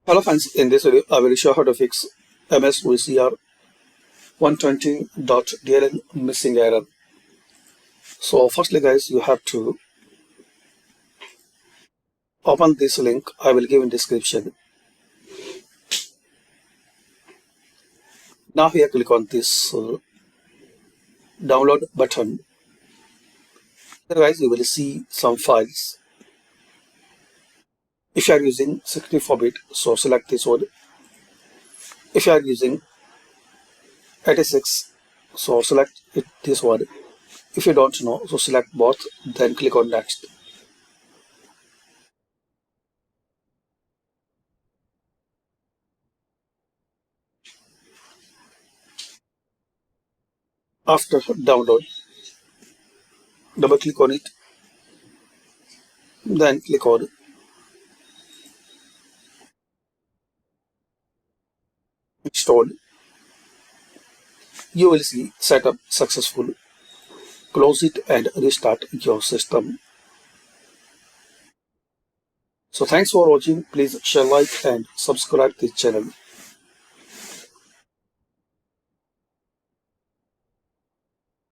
Hello friends, in this video I will show how to fix Msvcr120.dll missing error. So firstly guys, you have to open this link I will give in description. Now here click on this download button. Here guys you will see some files. If you are using 64-bit, so select this one. If you are using 86, so select this one. If you don't know, so select both, then click on next. After download, double click on it, then click on install. You will see setup successful. Close it and restart your system. So thanks for watching. Please share, like and subscribe this channel.